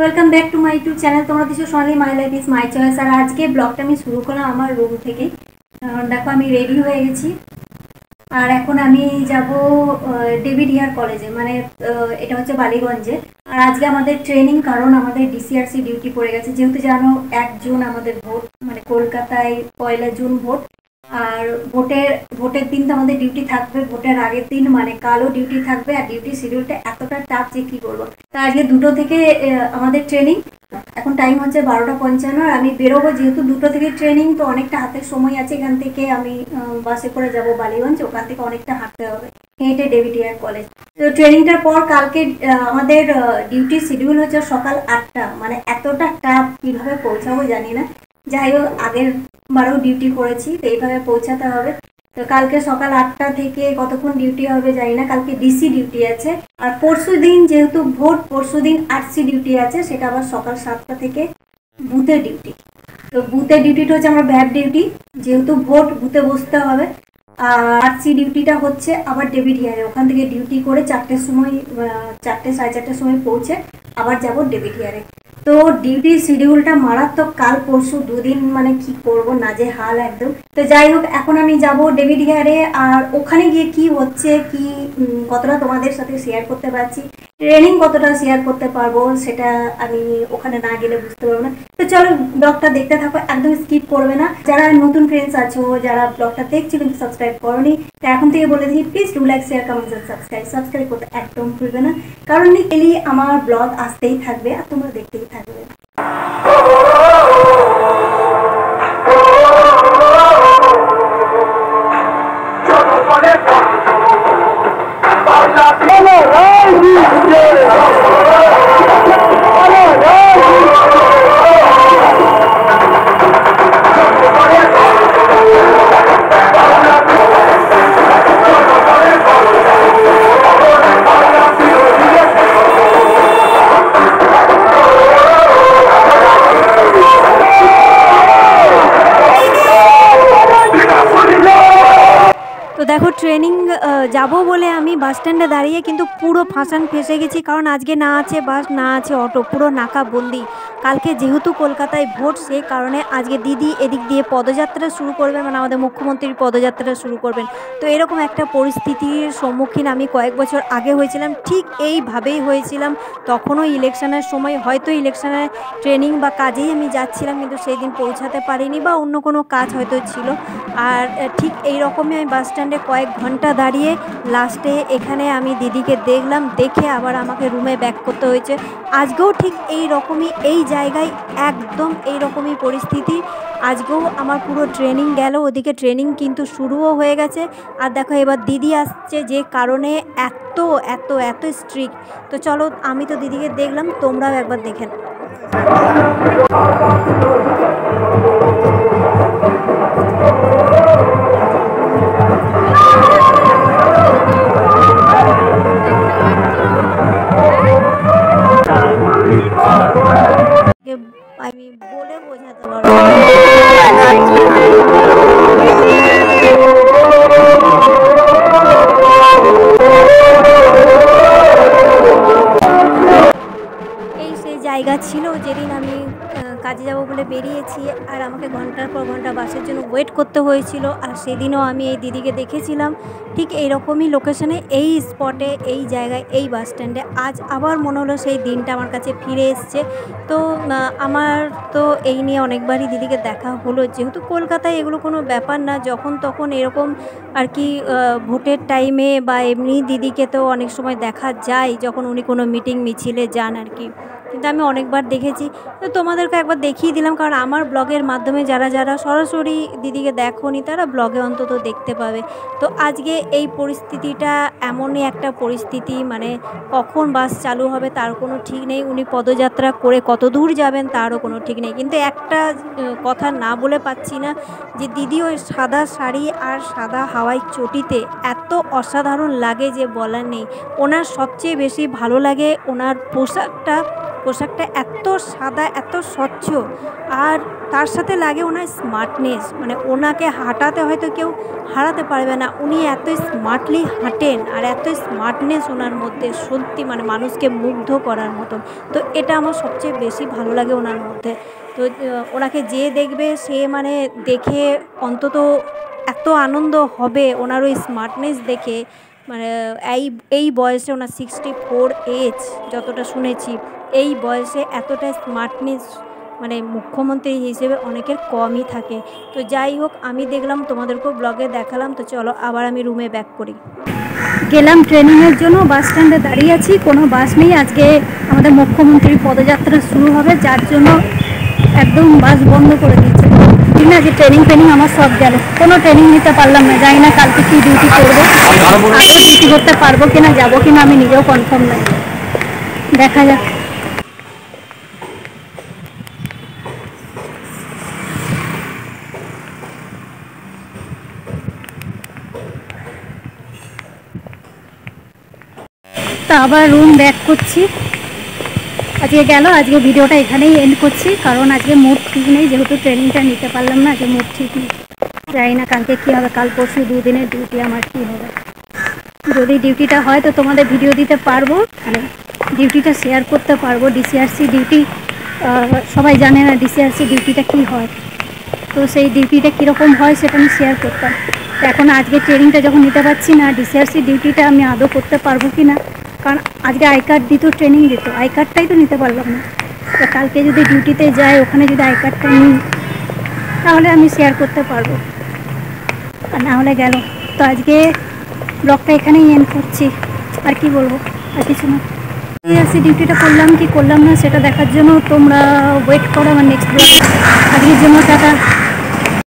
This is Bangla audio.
Welcome back to my YouTube channel. তোমরা দিচ্ছ Sonali my life is my choice. আর আজকে ব্লগটা আমি শুরু করলাম আমার রুম থেকে। দেখো আমি রেডি হয়ে গেছি আর এখন আমি যাব ডেভিড হিয়ার কলেজে, মানে এটা হচ্ছে বালিগঞ্জে। আর আজকে আমাদের ট্রেনিং, কারণ আমাদের ডিসিআরসি ডিউটি পড়ে গেছে। যেহেতু জানো 1 জুন আমাদের ভোট, মানে কলকাতায় 1 জুন ভোট। আর ভোটের দিন তো আমাদের ডিউটি থাকবে, ভোটের আগের দিন মানে কালও ডিউটি থাকবে। আর ডিউটি শিডিউলটা এতটা টাফ যে কী বলবো। তা আজকে 2টো থেকে আমাদের ট্রেনিং। এখন টাইম হচ্ছে 12:55 আর আমি বেরোবো। যেহেতু 2টো থেকে ট্রেনিং, তো অনেকটা হাতের সময় আছে। এখান থেকে আমি বাসে করে যাব বালিগঞ্জ, ওখান থেকে অনেকটা হাঁটতে হবে, হেঁটে ডেভিড হিয়ার কলেজ। তো ট্রেনিংটার পর কালকে আমাদের ডিউটি শিডিউল হচ্ছে সকাল 8টা। মানে এতটা টাফ, কীভাবে পৌঁছাবো জানি না। যাই হোক, আগের বারেও ডিউটি করেছি, তো এইভাবে পৌঁছাতে হবে। তো কালকে সকাল 8টা থেকে কতক্ষণ ডিউটি হবে জানি না। কালকে ডিসি ডিউটি আছে। আর পরশু দিন যেহেতু ভোট, পরশু দিন আরসি ডিউটি আছে, সেটা আবার সকাল 7টা থেকে বুথের ডিউটি। তো বুথের ডিউটিটা হচ্ছে আমার ব্যাড ডিউটি, যেহেতু ভোট বুথে বসতে হবে। আর আরসি ডিউটিটা হচ্ছে আবার ডেভিড হিয়ারে, ওখান থেকে ডিউটি করে 4টের সময়, 4টে সাড়ে 4টের সময় পৌঁছে আবার যাব ডেভিড হিয়ারে। তো ডিউটি শিডিউলটা মারাত্মক। কাল পরশু 2 দিন মানে কি করব, নাজেহাল একদম। তো যাই হোক, এখন আমি যাব ডেভিড হিয়ারে। আর ওখানে গিয়ে কি হচ্ছে, কি কতটা তোমাদের সাথে শেয়ার করতে পারছি, ট্রেনিং কতটা শেয়ার করতে পারবো, সেটা আমি ওখানে না গেলে বুঝতে পারবো না। তো চলো ব্লগটা দেখতে থাকো, একদম স্কিপ করবে না। যারা নতুন ফ্রেন্ডস আছো, যারা ব্লগটা দেখছো কিন্তু সাবস্ক্রাইব করোনি, তো এখন থেকে বলে দিই, please do like, share, comment, subscribe করতে একদম ভুলবে না। কারণ ডেইলি আমার ব্লগ আসতেই থাকবে আর তোমরা দেখতেই থাকবে। তো দেখো, ট্রেনিং যাব বলে আমি বাস স্ট্যান্ডে দাঁড়িয়ে কিন্তু পুরো ফেঁসে গেছি। কারণ আজকে না আছে বাস, না আছে অটো, পুরো নাকাবন্দি। কালকে যেহেতু কলকাতায় ভোট, সেই কারণে আজকে দিদি এদিক দিয়ে পদযাত্রা শুরু করবেন, মানে আমাদের মুখ্যমন্ত্রীর পদযাত্রা শুরু করবেন। তো এরকম একটা পরিস্থিতির সম্মুখীন আমি কয়েক বছর আগে হয়েছিলাম, ঠিক এইভাবেই হয়েছিলাম। তখনও ইলেকশনের সময়, হয়তো ইলেকশনের ট্রেনিং বা কাজেই আমি যাচ্ছিলাম, কিন্তু সেই দিন পৌঁছাতে পারিনি, বা অন্য কোনো কাজ হয়তো ছিল। আর ঠিক এই রকমই আমি বাস স্ট্যান্ডে কয়েক ঘন্টা দাঁড়িয়ে লাস্টে এখানে আমি দিদিকে দেখলাম, দেখে আবার আমাকে রুমে ব্যাক করতে হয়েছে। আজকেও ঠিক এই রকমই, এই জায়গায় একদম এই রকমই পরিস্থিতি। আজকেও আমার পুরো ট্রেনিং গেল, ওদিকে ট্রেনিং কিন্তু শুরুও হয়ে গেছে। আর দেখো এবার দিদি আসছে, যে কারণে এত এত এত স্ট্রিক্ট। তো চলো, আমি তো দিদিকে দেখলাম, তোমরাও একবার দেখেন। আমি বলে বোঝাতে পারবো এই সেই জায়গা ছিল যেদিন আমি কাজে যাব বলে বেরিয়েছি, আর আমাকে ঘন্টার পর ঘন্টা বাসের জন্য ওয়েট করতে হয়েছিল। আর সেদিনও আমি এই দিদিকে দেখেছিলাম ঠিক এইরকমই লোকেশনে, এই স্পটে, এই জায়গায়, এই বাস স্ট্যান্ডে। আজ আবার মনে হলো সেই দিনটা আমার কাছে ফিরে এসছে। তো আমার তো এই নিয়ে অনেকবারই দিদিকে দেখা হলো। যেহেতু কলকাতায় এগুলো কোনো ব্যাপার না, যখন তখন এরকম আর কি ভোটের টাইমে বা এমনি দিদিকে তো অনেক সময় দেখা যায়, যখন উনি কোনো মিটিং মিছিলে যান আর কি। কিন্তু আমি অনেকবার দেখেছি। তো তোমাদেরকে একবার দেখিয়ে দিলাম, কারণ আমার ব্লগের মাধ্যমে যারা যারা সরাসরি দিদিকে দেখোনি, তারা ব্লগে অন্তত দেখতে পাবে। তো আজকে এই পরিস্থিতিটা এমনই একটা পরিস্থিতি, মানে কখন বাস চালু হবে তার কোনো ঠিক নেই, উনি পদযাত্রা করে কত দূর যাবেন তারও কোনো ঠিক নেই। কিন্তু একটা কথা না বলে পাচ্ছি না, যে দিদি ওই সাদা শাড়ি আর সাদা হাওয়াই চটিতে এত অসাধারণ লাগে যে বলার নেই। ওনার সবচেয়ে বেশি ভালো লাগে ওনার পোশাকটা, পোশাকটা এত সাদা, এত স্বচ্ছ, আর তার সাথে লাগে ওনার স্মার্টনেস, মানে ওনাকে হাঁটাতে হয়তো কেউ হারাতে পারবে না, উনি এত স্মার্টলি হাঁটেন আর এত স্মার্টনেস ওনার মধ্যে, সত্যি মানে মানুষকে মুগ্ধ করার মতন। তো এটা আমার সবচেয়ে বেশি ভালো লাগে ওনার মধ্যে। তো ওনাকে যে দেখবে সে মানে দেখে অন্তত এত আনন্দ হবে ওনার ওই স্মার্টনেস দেখে। মানে এই বয়সে ওনার 64 এজ, যতটা শুনেছি এই বয়সে এতটা স্মার্টনেস মানে মুখ্যমন্ত্রী হিসেবে অনেকের কমই থাকে। তো যাই হোক, আমি দেখলাম, তোমাদেরকেও ব্লগে দেখালাম। তো চলো আবার আমি রুমে ব্যাক করি। গেলাম ট্রেনিংয়ের জন্য, বাস স্ট্যান্ডে দাঁড়িয়ে আছি, কোনো বাস নেই। আজকে আমাদের মুখ্যমন্ত্রীর পদযাত্রা শুরু হবে, যার জন্য একদম বাস বন্ধ করে দিচ্ছে। ঠিক না, যে ট্রেনিং আমার সব গেল, কোনো ট্রেনিং নিতে পারলাম না। জানি না কালকে কী ডিউটি করবো, আগে ডিউটি করতে পারবো কিনা, যাবো কিনা আমি নিজেও কনফার্ম নাই, দেখা যাক। তা আবার রুম ব্যাক করছি। আজকে আজকে ভিডিওটা এখানেই এন্ড করছি, কারণ আজকে মুড ঠিক নেই, যেহেতু ট্রেনিংটা নিতে পারলাম না, আজকে মুড ঠিক নেই। জানি না কালকে কী হবে, কাল পরশু 2 দিনের ডিউটি আমার কী হবে। যদি ডিউটিটা হয় তো তোমাদের ভিডিও দিতে পারবো, মানে ডিউটিটা শেয়ার করতে পারবো। ডিসিআরসি ডিউটি সবাই জানে না ডিসিআরসি ডিউটিটা কী হয়, তো সেই ডিউটিটা কীরকম হয় সেটা আমি শেয়ার করতাম। তো এখন আজকে ট্রেনিংটা যখন নিতে পারছি না, ডিসিআরসি ডিউটিটা আমি আদৌ করতে পারবো কি না, কারণ আজকে আই কার্ড দিত, ট্রেনিং দিত, আই কার্ডটাই তো নিতে পারলাম না। তো কালকে যদি ডিউটিতে যাই, ওখানে যদি আই কার্ডটা নিই তাহলে আমি শেয়ার করতে পারবো, আর না হলে গেল। তো আজকে ব্লগটা এখানেই এন্ড করছি, আর কি বলবো, আর কিছু না। ডিসিআরসি ডিউটিটা করলাম কি করলাম না সেটা দেখার জন্য তোমরা ওয়েট করো আমার নেক্সট ব্লগে। আজকের জন্য টাটা।